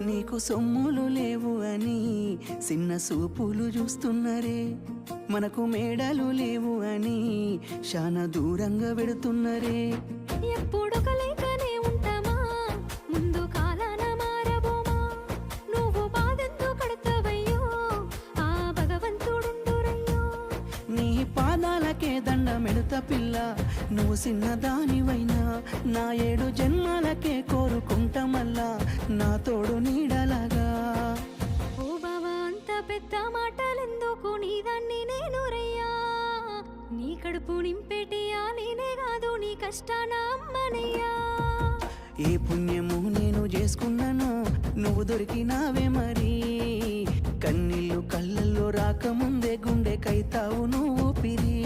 నీకు సొమ్ములు లేవు అని చిన్న సూపులు చూస్తున్నరే, మనకు మేడలు లేవు అని శానా దూరంగా పెడుతున్నరే. ఎప్పుడు కలేకనే ఉంటామా, ముందు కాలాన మారబోమా. నువ్వు బాధెందుకు కడతావయ్యో, ఆ భగవంతుడుండురయ్యో. నీ పాదాలకే దండమెడుత పిల్ల, నువ్వు చిన్నదానివైనా నా 7 జన్మాలకే కోరుకుంటా మల్లా నా తోడు నీడలాగా. ఓ బావా అంత పెద్ద మాటలెందుకు, నీదాన్ని నేను రయ్యా. నీ కడుపు నింపేటియా నేనే కాదు, నీ కష్టాన అమ్మనయ్యా. ఏ పుణ్యము నేను చేసుకున్నాను, నువ్వు దొరికినావే మరి. కన్నీళ్ళు కళ్ళల్లో రాకముందే గుండె కైతావు నువ్వు పిరి.